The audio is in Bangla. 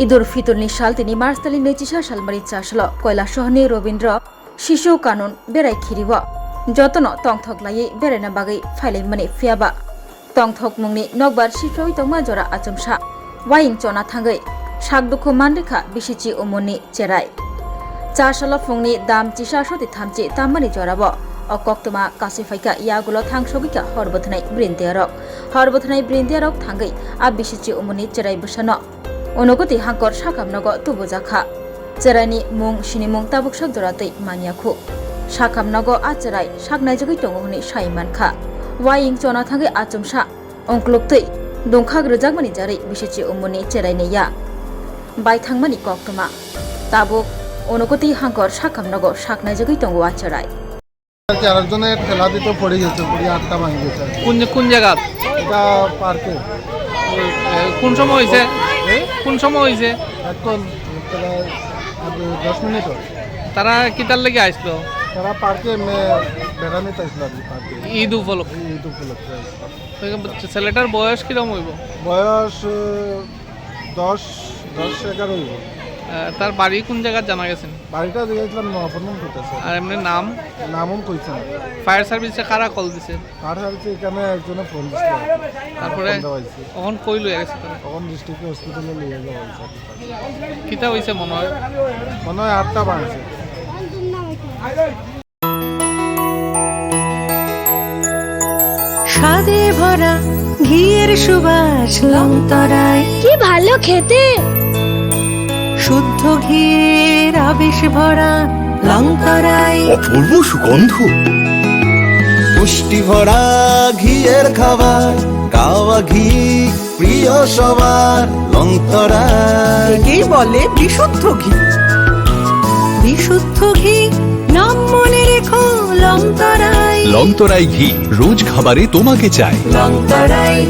ইদুর ফিতরনি সাল তিনি মার্চতালি নেচিসা সালমারি চাসল কৈলাসহনি রবীন্দ্র শিশু কানুন বেড়াই খিরিব যতন তংথকলাই বেড়াইনা বাগै ফাইলাই মানে ফিয়াবা তংথক মুংনি নকবার শিফ্রই তংमा जरा आचमसा वाइं चना थांगै सागदुखु मानरेखा बिसिचि उमुनि चेराय चासल फुंनि दाम चिसा सति थामचि तामनि जराब अकक्तमा कासिफाइका यागुलो थांसगिका हरबथनाय ब्रिन्दियारक थांगै आ बिसिचि उमुनि चेराय बुसानो उनुगति हांकर साकामनग तुबुजाखा चेरायनि मुं सिनिमुं ताबुकसक जरातै मानियाखु साकामनग आ चेराय सागनायजगै दङहनि साइमानखा वाइं चना थांगै आचमसा अंक्लुक्तै दंखाग रोजागमानि जारै बिसिचि उमुनि चेरायनाया बायथांमानि कक्तमा ताबुक অনুগতি হাঙ্কর সাকামনগ সাকনাইজগৈ দङ আচরায় আরেকজনের ঠেলা দিতে পড়ে গেছে, পড়ে আটটা ভাঙে গেছে। কোন জায়গা? এটা পার্কে। কোন সময় হয়েছে? কোন সময় হয়েছে? এখন 10 মিনিট। তারা কিতার লেগে আসলো? তারা পার্কে বেড়ানিতে আসলো আর কি, পার্কে ঈদ উপলক্ষে। ছেলেটার বয়স কিরকম হইব? বয়স 10-11 হইব। তার বাড়ি কোন জায়গা জানা গেছেন? বাড়িটা দেখেছিলাম নফরমন করতেছে। আর এমনি নামও কইছে না। ফায়ার সার্ভিসে কারা কল দিছে? ফায়ার সার্ভিসে এখানে একজনে ফোন দিছে। তারপরে কখন কই লয়ে গেছে? তখন ডিস্ট্রিক্ট হসপিটালে নিয়ে যাওয়া হয়েছে। কিতা হইছে মনে হয়? 8টা ভাঙছে। স্বাদে ভরা ঘিয়ের সুবাস লংতরায়, কি ভালো খেতে। শুদ্ধ ঘিয়ের আবেশ ভরা লংতরায়, অপূর্ব সুগন্ধ, পুষ্টি ভরা ঘিয়ের খাবার, কাওয়া ঘি প্রিয় সবার লংতরায়। একেই বলে বিশুদ্ধ ঘি। বিশুদ্ধ ঘি নাম মনে রেখো লংতরায়। লংতরাই ঘি রোজ খাবারে তোমাকে চাই। লংতরায়।